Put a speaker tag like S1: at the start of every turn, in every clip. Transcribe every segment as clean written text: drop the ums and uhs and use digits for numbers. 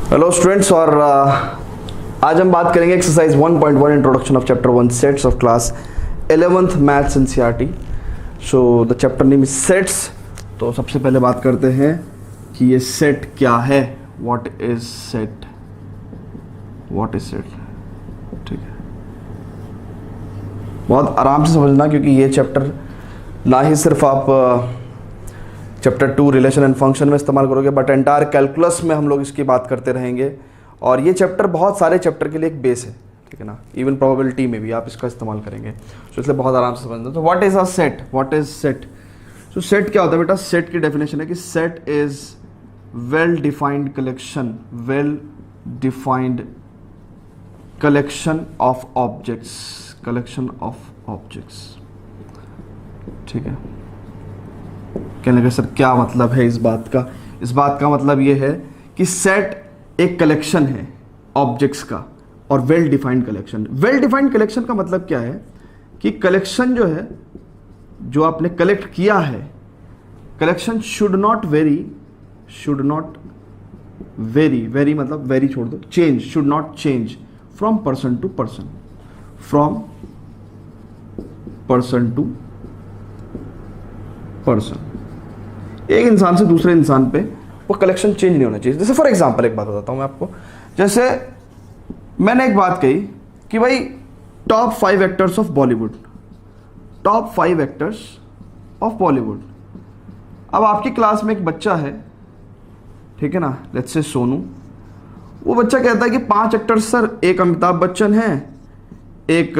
S1: Hello students, और आज हम बात करेंगे exercise 1.1 introduction of chapter 1 sets of class 11th maths NCERT. So the chapter name is sets. तो सबसे पहले बात करते हैं कि ये सेट क्या है। What is set? What is set? ठीक है, बहुत आराम से समझना, क्योंकि ये चैप्टर ना ही सिर्फ आप चैप्टर 2 रिलेशन एंड फंक्शन में इस्तेमाल करोगे, बट एंटायर कैलकुलस में हम लोग इसकी बात करते रहेंगे। और ये चैप्टर बहुत सारे चैप्टर के लिए एक बेस है, ठीक है ना। इवन प्रोबेबिलिटी में भी आप इसका इस्तेमाल करेंगे, तो इसलिए बहुत आराम से समझना। तो what is a set? What is set? So set क्या होता है बेटा? सेट की डेफिनेशन है कि set is well defined collection, well defined collection of objects, collection of objects. ठीक है, कहने का सर क्या मतलब है इस बात का? इस बात का मतलब ये है कि सेट एक कलेक्शन है ऑब्जेक्ट्स का, और well defined collection. Well defined collection का मतलब क्या है कि कलेक्शन जो है, जो आपने कलेक्ट किया है, collection should not vary, should not vary, vary मतलब वेरी छोड़ दो, change, should not change from person to person, from person to person. एक इंसान से दूसरे इंसान पे वो कलेक्शन चेंज नहीं होना चाहिए। जैसे फॉर एग्जांपल एक बात बताता हूं मैं आपको। जैसे मैंने एक बात कही कि भाई top 5 actors of Bollywood, top 5 actors of Bollywood. अब आपकी क्लास में एक बच्चा है, ठीक है ना, लेट्स से सोनू। वो बच्चा कहता है कि 5 एक्टर्स सर, एक अमिताभ बच्चन है, एक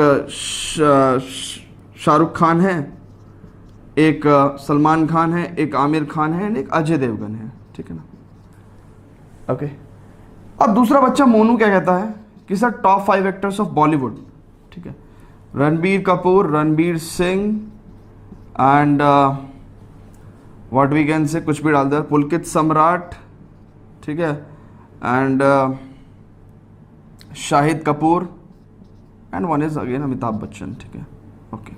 S1: शाहरुख खान है, एक सलमान खान है, एक आमिर खान है, एक अजय देवगन है, ठीक है ना। ओके, अब दूसरा बच्चा मोनू क्या कहता है कि sir top 5 actors of Bollywood, ठीक है, Ranbir Kapoor, Ranbir Singh and what we can say, कुछ भी डाल दे, पुलकित सम्राट, ठीक है, and Shahid Kapoor and one is again Amitabh Bachchan, ठीक है। ओके,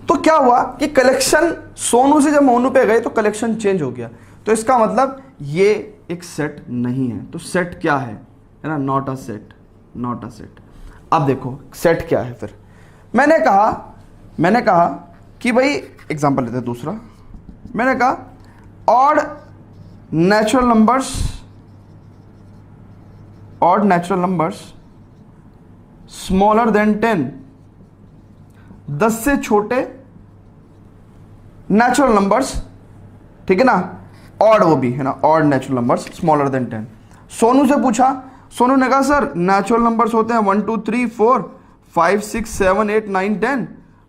S1: तो क्या हुआ कि कलेक्शन सोनू से जब मोनू पे गए तो कलेक्शन चेंज हो गया। तो इसका मतलब ये एक सेट नहीं है। तो सेट क्या है ना? Not a set, not a set. अब देखो सेट क्या है फिर। मैंने कहा कि भाई एग्जांपल लेते हैं दूसरा। मैंने कहा odd natural numbers, odd natural numbers smaller than 10, 10 से छोटे नेचुरल नंबर्स, ठीक है ना, ऑड वो भी है ना, odd natural numbers smaller than 10। Sonu से पूछा, सोनू ने कहा सर नेचुरल नंबर्स होते हैं 1 2 3 4 5 6 7 8 9 10।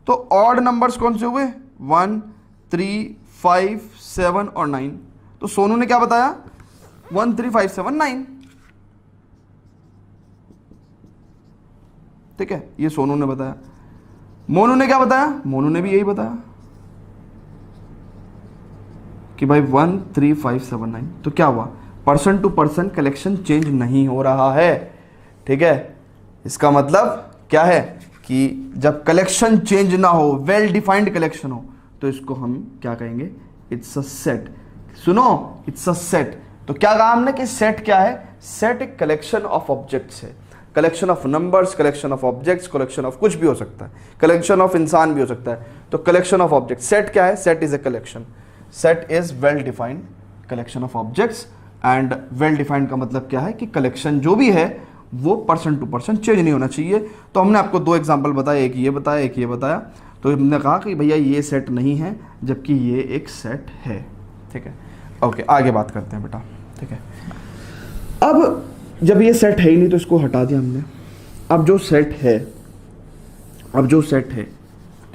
S1: तो ऑड नंबर्स कौन से हुए? 1 3 5 7 और 9। तो सोनू ने क्या बताया? 1 3 5 7 9, ठीक है, ये सोनू ने बताया। मोनू ने क्या बताया? मोनू ने भी यही बताया कि भाई 1 3 5 7 9। तो क्या हुआ? Person to person collection change नहीं हो रहा है, ठीक है। इसका मतलब क्या है कि जब कलेक्शन चेंज ना हो, वेल डिफाइंड कलेक्शन हो, तो इसको हम क्या कहेंगे? It's a set. सुनो, इट्स अ सेट। तो क्या कहा हमने कि सेट क्या है? सेट एक कलेक्शन ऑफ ऑब्जेक्ट्स है, collection of numbers, collection of objects, collection of कुछ भी हो सकता है, कलेक्शन ऑफ इंसान भी हो सकता है। तो कलेक्शन ऑफ ऑब्जेक्ट, सेट क्या है? Set is a collection, set is well defined collection of objects. And well defined का मतलब क्या है कि कलेक्शन जो भी है वो पर्सन टू पर्सन चेंज नहीं होना चाहिए। तो हमने आपको 2 एग्जाम्पल बताए, एक ये बताया, एक ये बताया। तो हमने कहा कि भैया ये सेट नहीं है, जबकि ये एक सेट है, ठीक है। ओके, आगे बात करते हैं बेटा, ठीक है। अब जब ये सेट है ही नहीं तो इसको हटा दिया हमने। अब जो सेट है, अब जो सेट है,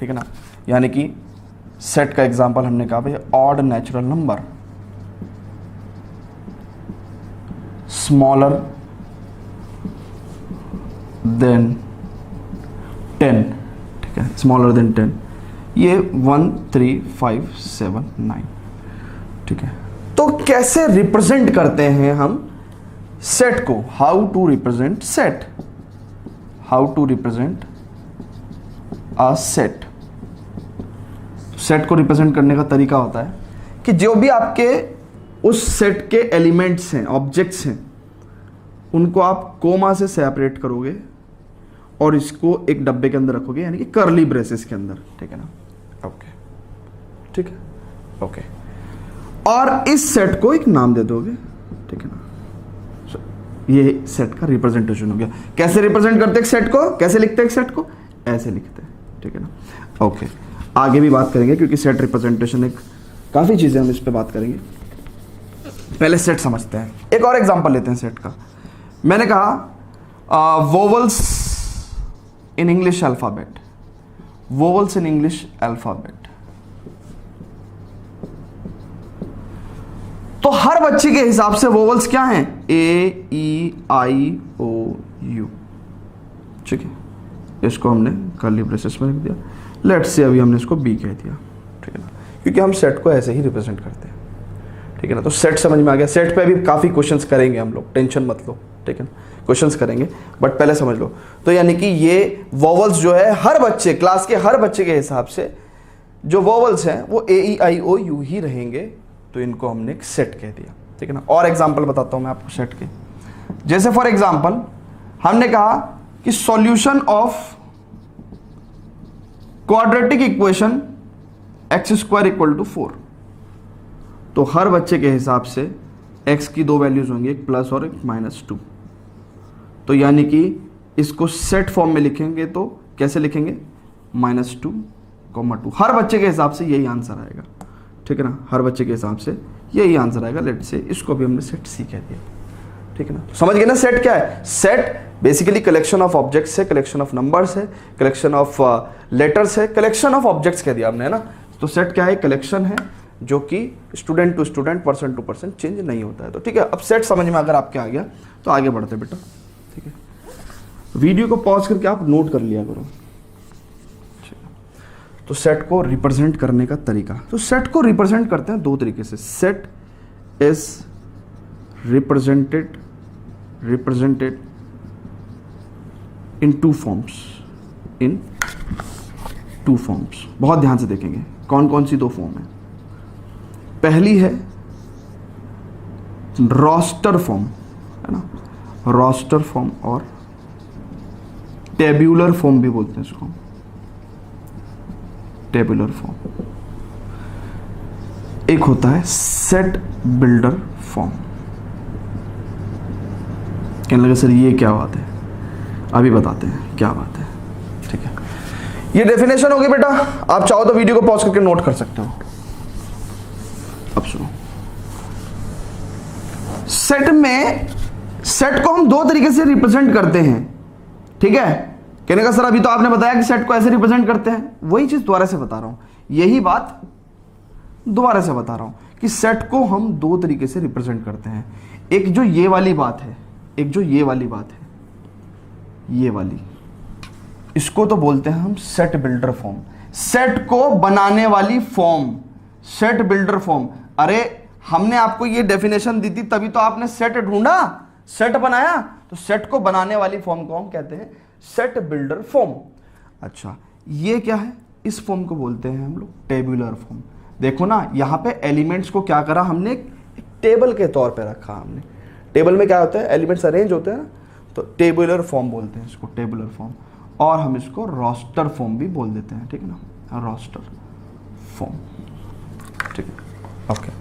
S1: ठीक है ना, यानी कि सेट का एग्जांपल हमने कहा भाई odd natural number smaller than 10, ठीक है, स्मॉलर देन 10। ये 1 3 5 7 9, ठीक है। तो कैसे रिप्रेजेंट करते हैं हम सेट को? How to represent set, how to represent a set. Set को रिप्रेजेंट करने का तरीका होता है कि जो भी आपके उस सेट के एलिमेंट्स हैं, ऑब्जेक्ट्स हैं, उनको आप कोमा से सेपरेट करोगे और इसको एक डब्बे के अंदर रखोगे, यानी कि कर्ली ब्रेसेस के अंदर, ठीक है ना। ओके, ठीक है, ओके। और इस सेट को एक नाम दे दोगे, ठीक है ना। ये सेट का रिप्रेजेंटेशन हो गया। कैसे रिप्रेजेंट करते हैं सेट को, कैसे लिखते हैं सेट को, ऐसे लिखते हैं, ठीक है ना। ओके, आगे भी बात करेंगे क्योंकि सेट रिप्रेजेंटेशन एक काफी चीजें हम इस पे बात करेंगे। पहले सेट समझते हैं। एक और एग्जांपल लेते हैं सेट का। मैंने कहा vowels in English alphabet, vowels in English alphabet. तो हर बच्चे के हिसाब से वोवल्स क्या हैं, ए ई आई ओ यू, ठीक है। इसको हमने कर्ली ब्रेसेस में लिख दिया। लेट्स से अभी हमने इसको बी कह दिया, ठीक है ना, क्योंकि हम सेट को ऐसे ही रिप्रेजेंट करते हैं, ठीक है ना। तो सेट समझ में आ गया। सेट पे भी काफी क्वेश्चंस करेंगे हम लोग, टेंशन मत लो, ठीक है ना, क्वेश्चंस करेंगे, बट पहले समझ लो। तो यानी कि ये वोवल्स जो है हर बच्चे, क्लास के हर बच्चे के हिसाब से जो वोवल्स हैं वो ए ई आई ओ यू ही रहेंगे, तो इनको हमने एक सेट कह दिया, ठीक है ना। और एग्जांपल बताता हूं मैं आपको सेट के। जैसे फॉर एग्जांपल हमने कहा कि solution of quadratic equation x square equal to 4, तो हर बच्चे के हिसाब से x की दो वैल्यूज होंगी, एक प्लस और एक -2। तो यानी कि इसको सेट फॉर्म में लिखेंगे तो कैसे लिखेंगे, -2, 2। हर बच्चे के हिसाब से यही आंसर आएगा, ठीक है ना। हर बच्चे के हिसाब से यही आंसर आएगा। लेट से इसको भी हमने सेट सी कह दिया, ठीक है ना। समझ गए ना सेट क्या है। Set basically collection of objects है, कलेक्शन ऑफ नंबर्स है, कलेक्शन ऑफ लेटर्स है, कलेक्शन ऑफ ऑब्जेक्ट्स कह दिया हमने, है ना। तो सेट क्या है, कलेक्शन है जो कि student to student, person to person change नहीं होता है। तो ठीक है, अब सेट समझ में अगर आपके आ गया तो आगे बढ़ते बेटा, ठीक है। वीडियो को पॉज करके आप नोट कर लिया करो। तो सेट को रिप्रेजेंट करने का तरीका, तो सेट को रिप्रेजेंट करते हैं दो तरीके से। Set is represented in two forms, बहुत ध्यान से देखेंगे कौन कौन सी दो फॉर्म है। पहली है रोस्टर फॉर्म, है ना, रोस्टर फॉर्म, और टेब्यूलर फॉर्म भी बोलते हैं इसको, टेबुलर फॉर्म। एक होता है सेट बिल्डर फॉर्म। कहने लगे सर ये क्या बात है, अभी बताते हैं क्या बात है, ठीक है। ये डेफिनेशन होगी बेटा, आप चाहो तो वीडियो को पॉज करके नोट कर सकते हो। अब सुनो, सेट को हम दो तरीके से रिप्रेजेंट करते हैं, ठीक है। कहने का सर अभी तो आपने बताया कि सेट को ऐसे रिप्रेजेंट करते हैं, वही चीज दोबारा से बता रहा हूं, यही बात दोबारा से बता रहा हूं कि सेट को हम दो तरीके से रिप्रेजेंट करते हैं। एक जो ये वाली बात है, एक जो ये वाली बात है, ये वाली, इसको तो बोलते हैं हम सेट बिल्डर फॉर्म, सेट को बनाने वाली फॉर्म, सेट बिल्डर फॉर्म। अरे हमने आपको ये डेफिनेशन दी थी तभी तो आपने सेट ढूंढा, सेट बनाया, तो सेट को बनाने वाली फॉर्म को हम कहते हैं सेट बिल्डर फॉर्म। अच्छा, ये क्या है, इस फॉर्म को बोलते हैं हम लोग टेबुलर फॉर्म। देखो ना, यहां पे एलिमेंट्स को क्या करा हमने, एक टेबल के तौर पे रखा हमने। टेबल में क्या होता है, एलिमेंट्स अरेंज होते हैं ना, तो टेबुलर फॉर्म बोलते हैं इसको, टेबुलर फॉर्म। और हम इसको रोस्टर फॉर्म भी बोल देते हैं, ठीक है ना, रोस्टर फॉर्म, ठीक है, ओके।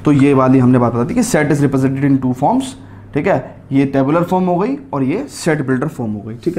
S1: तो ये वाली हमने बात बता दी कि set is represented in two forms, ठीक है। ये टेबुलर फॉर्म हो गई और ये सेट बिल्डर फॉर्म हो गई, ठीक है।